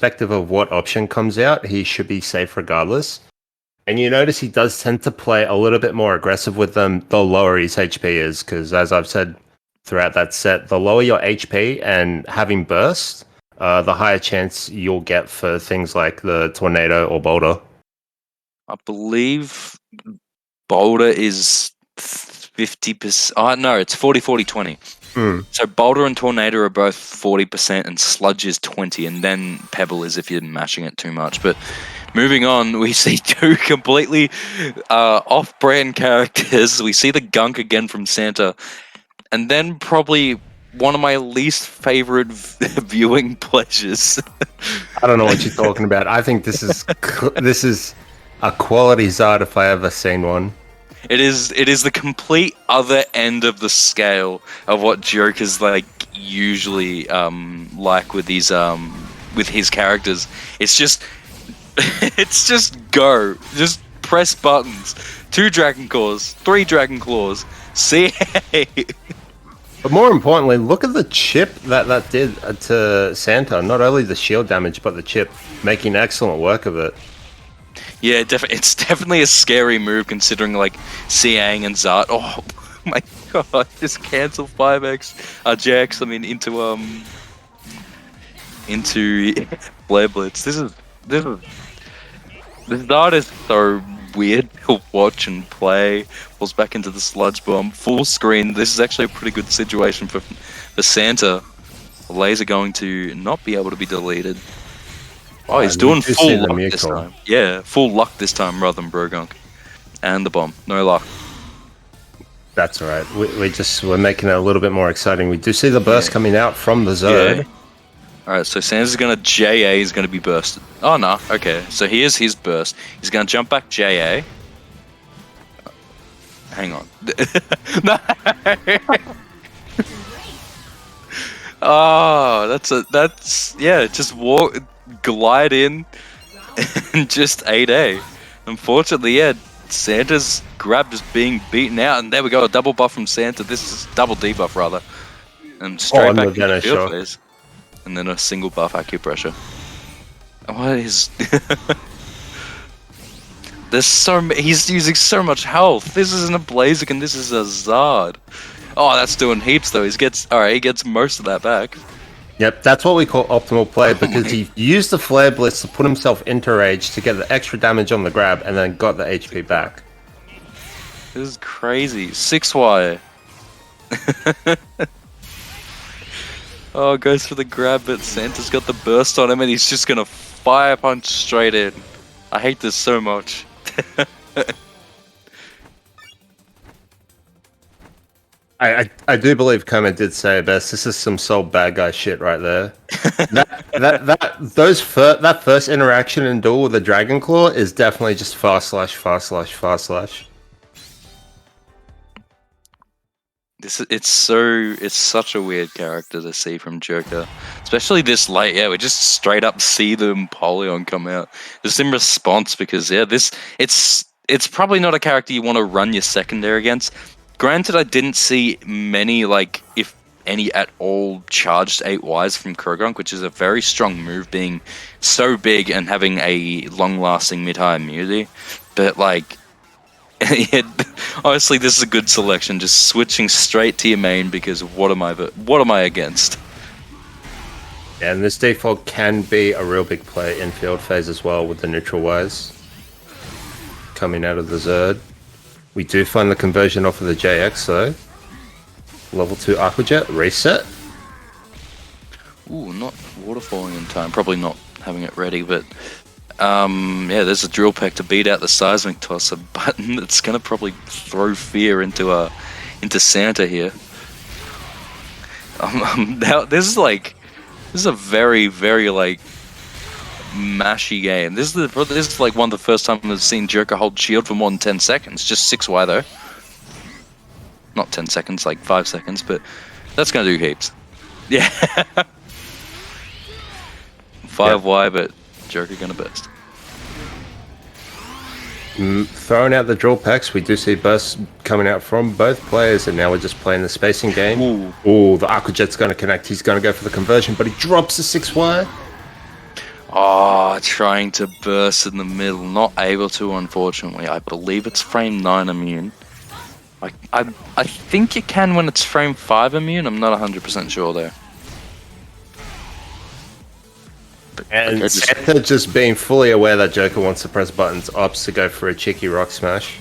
irrespective of what option comes out, he should be safe regardless. And you notice he does tend to play a little bit more aggressive with them the lower his HP is, because as I've said throughout that set, the lower your HP and having burst, the higher chance you'll get for things like the tornado or boulder. I believe boulder is 50%. Oh, no, it's 40, 40, 20. So boulder and tornado are both 40% and sludge is 20, and then pebble is if you're mashing it too much. But moving on, we see two completely off-brand characters. We see the gunk again from Santa, and then probably one of my least favorite viewing pleasures. I don't know what you're talking about. I think this is a quality Zard if I ever seen one. It is the complete other end of the scale of what Joker's like usually like with these with his characters. It's just go. Just press buttons. 2 Dragon Claws, 3 Dragon Claws. CA. But more importantly, look at the chip that did to Santa. Not only the shield damage, but the chip, making excellent work of it. Yeah, it's definitely a scary move considering like Siang and Zart. Oh my god, just cancel 5x, JX. I mean into Flare Blitz. This Zart is so weird to watch and play. Falls back into the sludge bomb, full screen. This is actually a pretty good situation for Santa. The laser going to not be able to be deleted. Oh, he's doing full luck this time. Yeah, full luck this time rather than Croagunk. And the bomb. No luck. That's alright. We're making it a little bit more exciting. We do see the burst coming out from the Zerd. Yeah. Alright, so Santa's gonna JA is gonna be bursted. Oh no, okay. So here's his burst. He's gonna jump back JA. Hang on. No. Oh, that's yeah, just glide in and just 8A. Unfortunately, yeah, Santa's grab is being beaten out, and there we go, a double buff from Santa. This is double debuff rather, and straight back into the field phase, and then a single buff acupressure. What is? He's using so much health. This isn't a Blaziken, this is a Zard. Oh, that's doing heaps though. He gets most of that back. Yep, that's what we call optimal play, because he used the Flare Blitz to put himself into rage to get the extra damage on the grab, and then got the HP back. This is crazy. 6Y. Oh, goes for the grab, but Santa's got the burst on him, and he's just gonna fire punch straight in. I hate this so much. I do believe Koma did say it best. This is some soul bad guy shit right there. that first interaction in duel with the Dragon Claw is definitely just fast slash. It's such a weird character to see from Joker, especially this late. Yeah, we just straight up see the Empoleon come out just in response, because yeah, it's probably not a character you want to run your secondary against. Granted, I didn't see many, like, if any at all, charged 8Ys from Croagunk, which is a very strong move, being so big and having a long-lasting mid-high immunity. But, like, yeah, honestly, this is a good selection, just switching straight to your main, because what am I against? Yeah, and this default can be a real big play in field phase as well, with the neutral wise coming out of the Zerd. We do find the conversion off of the JX though. Level 2 Aquajet, reset. Ooh, not waterfalling in time. Probably not having it ready, but yeah, there's a drill pack to beat out the seismic toss, a button that's gonna probably throw fear into Santa here. Now this is a very, very like mashy game. This is like one of the first times I've seen Joker hold shield for more than 10 seconds. Just 6Y though. Not 10 seconds, like 5 seconds, but that's gonna do heaps. Yeah. 5Y, yep. But Joker gonna burst. Throwing out the drill packs, we do see bursts coming out from both players, and now we're just playing the spacing game. Ooh, the Aquajet's gonna connect. He's gonna go for the conversion, but he drops the 6Y. Oh, trying to burst in the middle, not able to, unfortunately. I believe it's frame 9 immune. I think you can when it's frame 5 immune. I'm not 100% sure though. And Santa just being fully aware that Joker wants to press buttons, opts to go for a cheeky rock smash.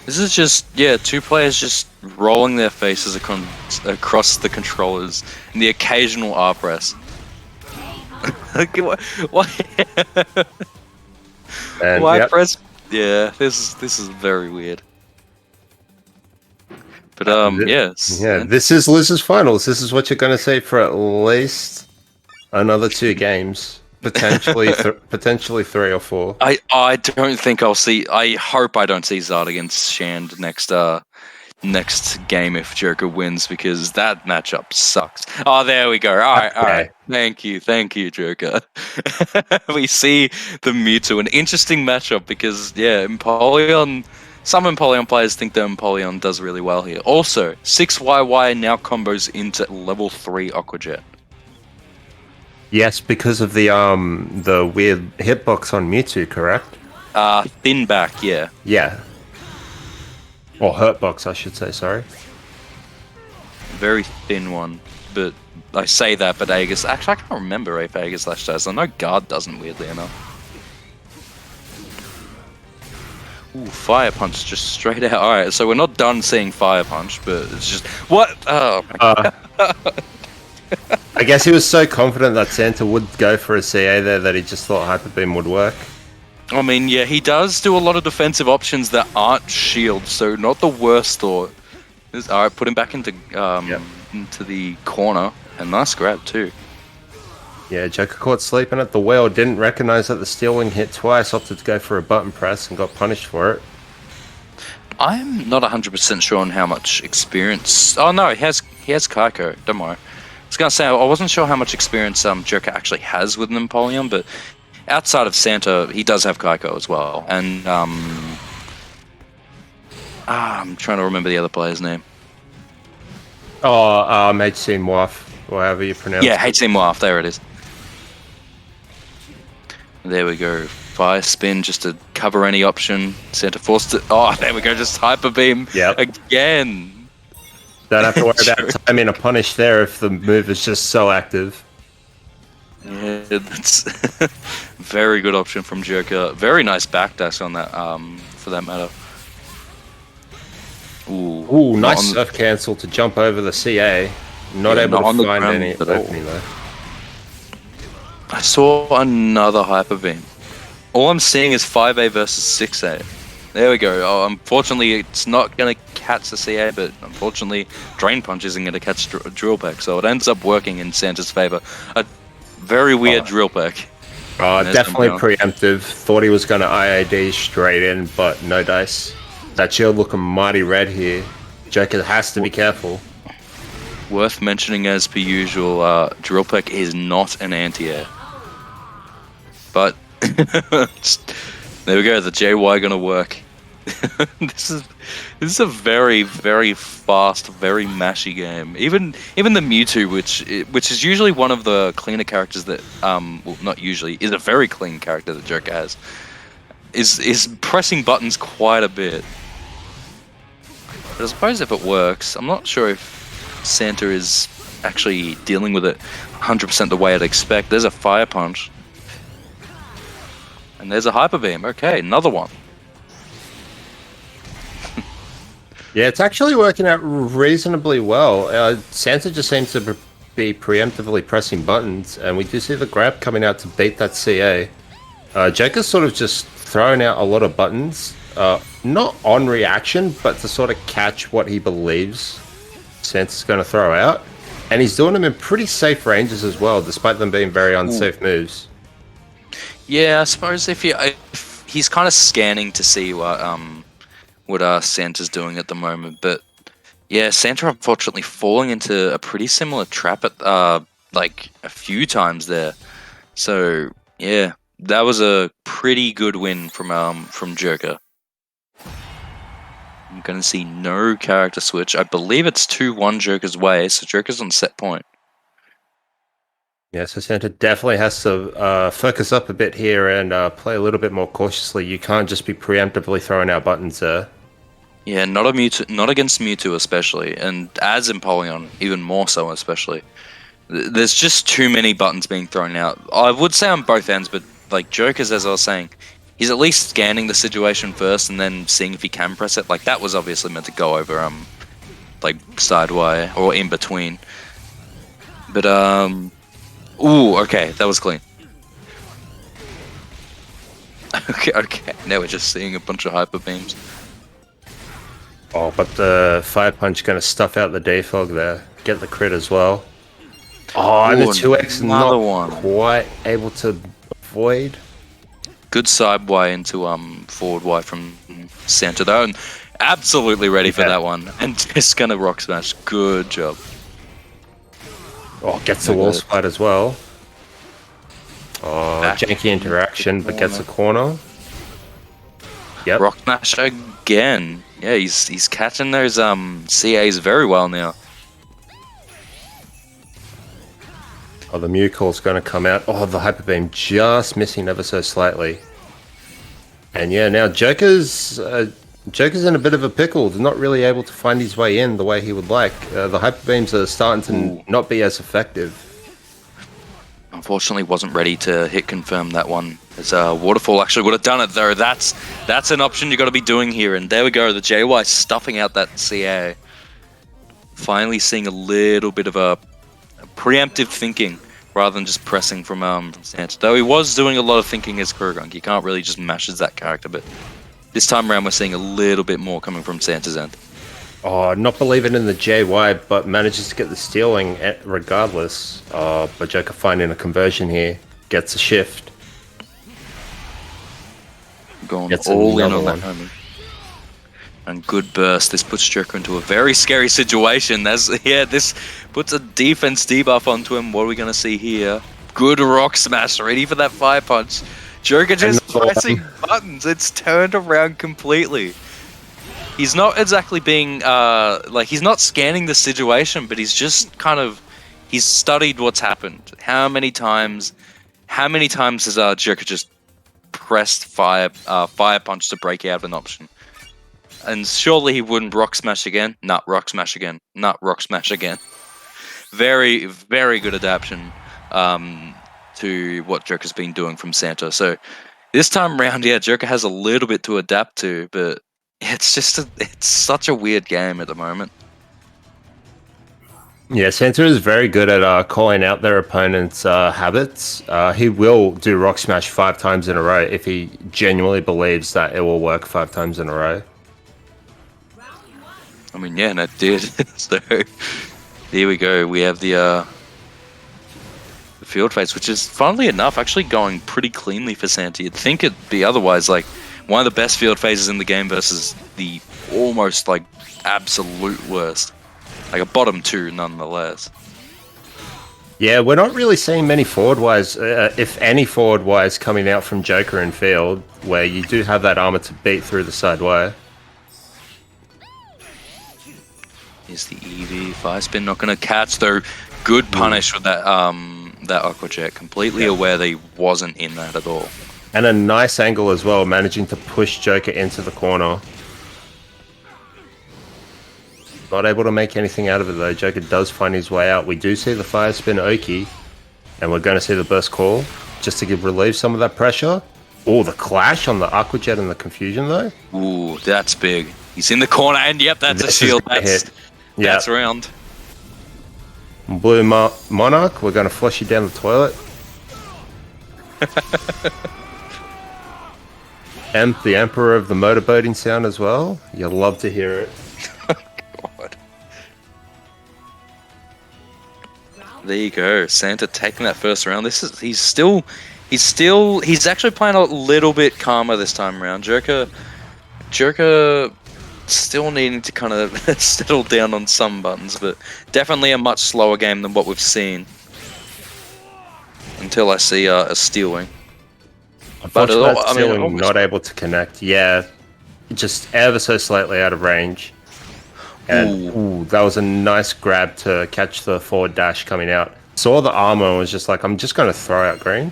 This is just, yeah, two players just rolling their faces across the controllers and the occasional R press. Why yep. press? Yeah, this is very weird. But yes. Yeah, this is Liz's finals. This is what you're going to see for at least another 2 games, potentially potentially 3 or 4. I don't think I'll see. I hope I don't see Zard against Shand next game if Joker wins, because that matchup sucks. Oh, there we go. All right. Thank you, Joker. We see the Mewtwo, an interesting matchup because Empoleon. Some Empoleon players think that Empoleon does really well here. Also, 6YY now combos into level 3 Aqua Jet. Yes, because of the weird hitbox on Mewtwo, correct? Thin back, yeah. Yeah. Or hurtbox, I should say, sorry. Very thin one. But I say that, but Aegis... Actually, I can't remember if Aegis Slash does. I know Guard doesn't, weirdly enough. Ooh, Fire Punch just straight out. Alright, so we're not done seeing Fire Punch, but it's just... What? Oh, my God. I guess he was so confident that Santa would go for a CA there that he just thought Hyper Beam would work. I mean, yeah, he does do a lot of defensive options that aren't shield, so not the worst thought. Alright, put him back into the corner, and nice grab too. Yeah, Joker caught sleeping at the wheel, didn't recognize that the Steel Wing hit twice, opted to go for a button press and got punished for it. I'm not 100% sure on how much experience... Oh no, he has Kaiko, don't worry. I was going to say, I wasn't sure how much experience Joker actually has with an Empoleon, but outside of Santa, he does have Kaiko as well. And, I'm trying to remember the other player's name. Oh, HC Mwaf, or however you pronounce it. Yeah, HC Mwaf, there it is. There we go. Fire Spin just to cover any option. Santa forced it. Oh, there we go, just Hyper Beam again. Don't have to worry about timing a punish there if the move is just so active. Yeah, that's very good option from Joker. Very nice backdash on that, for that matter. Ooh, nice surf cancel to jump over the CA. Not able to find any opening though. I saw another Hyper Beam. All I'm seeing is 5A versus 6A. There we go. Oh, unfortunately, it's not going to catch the CA, but unfortunately, Drain Punch isn't going to catch Drill Peck, so it ends up working in Santa's favor. A very weird Drill Peck. Definitely preemptive. Thought he was going to IAD straight in, but no dice. That shield looking mighty red here. Joker has to be careful. Worth mentioning, as per usual, Drill Peck is not an anti-air. But there we go. The JY gonna work. This is a very, very fast, very mashy game. Even the Mewtwo, which is usually one of the cleaner characters that well, not usually, is a very clean character that Joker has, is pressing buttons quite a bit. But I suppose if it works, I'm not sure if Santa is actually dealing with it 100% the way I'd expect. There's a Fire Punch. And there's a Hyper Beam. Okay, another one. Yeah, it's actually working out reasonably well. Santa just seems to be preemptively pressing buttons, and we do see the grab coming out to beat that CA. Joker's sort of just throwing out a lot of buttons, not on reaction, but to sort of catch what he believes Santa's going to throw out. And he's doing them in pretty safe ranges as well, despite them being very unsafe moves. Yeah, I suppose if he's kind of scanning to see what Santa's doing at the moment, but yeah, Santa unfortunately falling into a pretty similar trap at like a few times there. So yeah, that was a pretty good win from Joker. I'm gonna see no character switch. I believe it's 2-1 Joker's way, so Joker's on set point. Yeah, so Santa definitely has to focus up a bit here and play a little bit more cautiously. You can't just be preemptively throwing out buttons there. Yeah, not a Mewtwo, not against Mewtwo especially, and as Empoleon, even more so especially. There's just too many buttons being thrown out. I would say on both ends, but like Joker's, as I was saying, he's at least scanning the situation first and then seeing if he can press it. Like that was obviously meant to go over like sidewire or in between. But ooh, okay, that was clean. Okay, now we're just seeing a bunch of hyper beams. Oh, but the Fire Punch going to stuff out the Defog there. Get the crit as well. Oh, and the 2x not quite able to avoid. Good side Y into forward Y from Santa though, and absolutely ready for that one. And just gonna rock smash. Good job. Oh, gets the wall slide as well. Oh, janky interaction, but gets a corner. Yep. Rock smash again. Yeah, he's catching those CAs very well now. Oh, the Mew Call's going to come out. Oh, the Hyper Beam just missing ever so slightly. And yeah, now Joker's in a bit of a pickle. He's not really able to find his way in the way he would like. The Hyper Beams are starting to not be as effective. Unfortunately, wasn't ready to hit confirm that one. As Waterfall actually would have done it though. That's an option you got to be doing here. And there we go. The JY stuffing out that CA. Finally seeing a little bit of a preemptive thinking rather than just pressing from Santa. Though he was doing a lot of thinking as Croagunk. He can't really just mash as that character, but this time around we're seeing a little bit more coming from Santa's end. Oh, not believing in the JY, but manages to get the stealing regardless. But Joker finding a conversion here. Gets a shift. Going all in on that moment. And good burst. This puts Joker into a very scary situation. This puts a defense debuff onto him. What are we going to see here? Good rock smash, ready for that fire punch. Joker just pressing buttons. It's turned around completely. He's not exactly being, he's not scanning the situation, but he's just he's studied what's happened. How many times has Joker just pressed fire punch to break out of an option? And surely he wouldn't rock smash again. Not rock smash again. Not rock smash again. Very, very good adaptation to what Joker's been doing from Santa. So this time around, yeah, Joker has a little bit to adapt to, but it's just it's such a weird game at the moment. Yeah, Santa is very good at calling out their opponent's habits. He will do rock smash 5 times in a row if he genuinely believes that it will work 5 times in a row. I mean, yeah, and it did. So there we go. We have the field phase, which is, funnily enough, actually going pretty cleanly for Santa. You'd think it'd be otherwise, like one of the best field phases in the game versus the almost like absolute worst, like a bottom 2 nonetheless. Yeah, we're not really seeing many forward-wise, if any forward-wise, coming out from Joker in field, where you do have that armor to beat through the side wire. Is the EV fire spin not going to catch though? Good punish with that that Aqua Jet. Completely aware that he wasn't in that at all. And a nice angle as well, managing to push Joker into the corner. Not able to make anything out of it though. Joker does find his way out. We do see the fire spin Oki, and we're going to see the burst call just to relieve some of that pressure. Oh, the clash on the Aqua Jet and the confusion though. Ooh, that's big. He's in the corner, and yep, that's a shield. That's round. Blue Monarch, we're going to flush you down the toilet. The Emperor of the motorboating sound as well. You'll love to hear it. God. There you go. Santa taking that first round. He's actually playing a little bit calmer this time around. Joker still needing to kind of settle down on some buttons, but definitely a much slower game than what we've seen. Until I see a stealing. But stealing not able to connect. Yeah, just ever so slightly out of range. And ooh, that was a nice grab to catch the forward dash coming out. saw the armor and was just like, I'm just going to throw out green.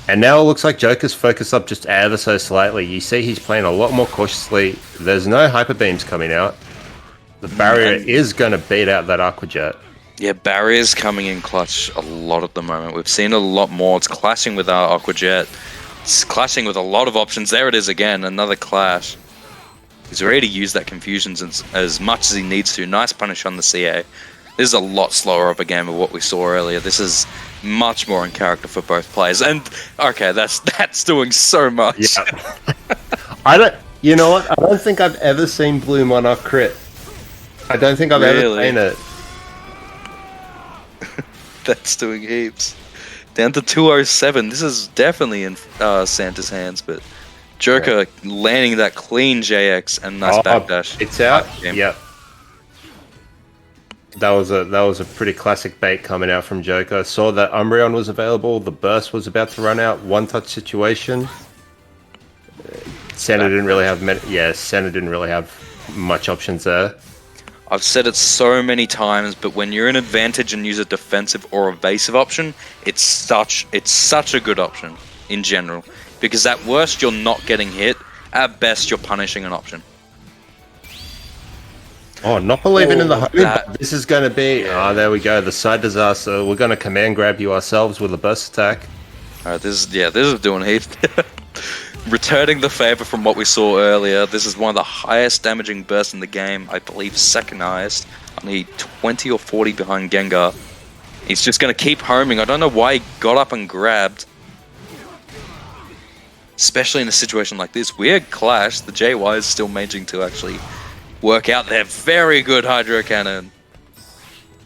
And now it looks like Joker's focused up just ever so slightly. You see he's playing a lot more cautiously. There's no hyper beams coming out. The barrier is going to beat out that Aqua Jet. Yeah, barrier's coming in clutch a lot at the moment. We've seen a lot more. It's clashing with our Aqua Jet. It's clashing with a lot of options. There it is again, another clash. He's ready to use that confusion as much as he needs to. Nice punish on the CA. This is a lot slower of a game of what we saw earlier. This is much more in character for both players. And okay, that's doing so much. Yeah. You know what? I don't think I've ever seen Blue Monarch crit. I don't think I've ever seen it. That's doing heaps. Down to 207. This is definitely in Santa's hands, but Joker landing that clean JX and nice backdash. It's out. Yep. That was a pretty classic bait coming out from Joker. Saw that Umbreon was available. The burst was about to run out. One touch situation. Santa didn't really have Santa didn't really have much options there. I've said it so many times, but when you're in advantage and use a defensive or evasive option, it's such a good option in general. Because at worst you're not getting hit. At best you're punishing an option. Oh, not believing in the home. This is going to be... Oh, there we go. The side disaster. We're going to command grab you ourselves with a burst attack. Alright, this is doing heaps. Returning the favor from what we saw earlier. This is one of the highest damaging bursts in the game. I believe second highest. Only 20 or 40 behind Gengar. He's just going to keep homing. I don't know why he got up and grabbed. Especially in a situation like this. Weird clash. The JY is still managing to actually work out their very good Hydro Cannon.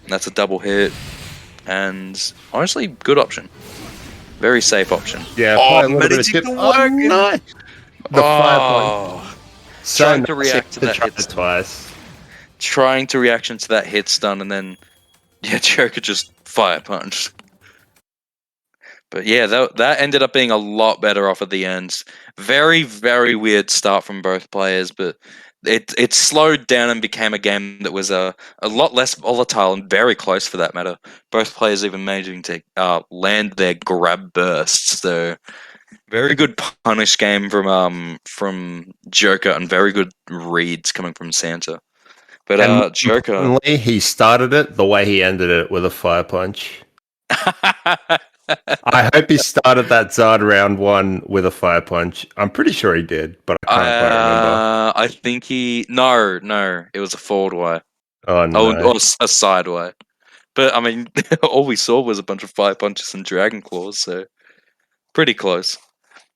And that's a double hit. And honestly, good option. Very safe option. Yeah, managing to work. Nice. The 5 point. Trying to react to that hit stun. Twice. Trying to reaction to that hit stun, and then Joker just fire punched. But yeah, that ended up being a lot better off at the end. Very, very weird start from both players, but it slowed down and became a game that was a lot less volatile and very close for that matter. Both players even managing to land their grab bursts. So very good punish game from Joker and very good reads coming from Santa. But Joker, he started it the way he ended it with a fire punch. I hope he started that Zard round 1 with a fire punch. I'm pretty sure he did, but I can't quite remember. I think no, it was a forward way. Oh no. Or a side way. But I mean, all we saw was a bunch of fire punches and Dragon Claws, so pretty close.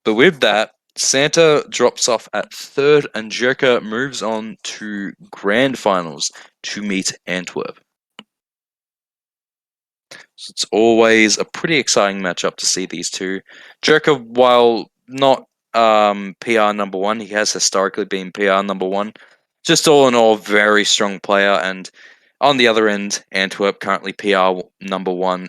But with that, Santa drops off at 3rd and Joker moves on to Grand Finals to meet Antwerp. So it's always a pretty exciting matchup to see these two. Joker, while not PR number 1, he has historically been PR number 1. Just all in all, very strong player. And on the other end, Antwerp currently PR number 1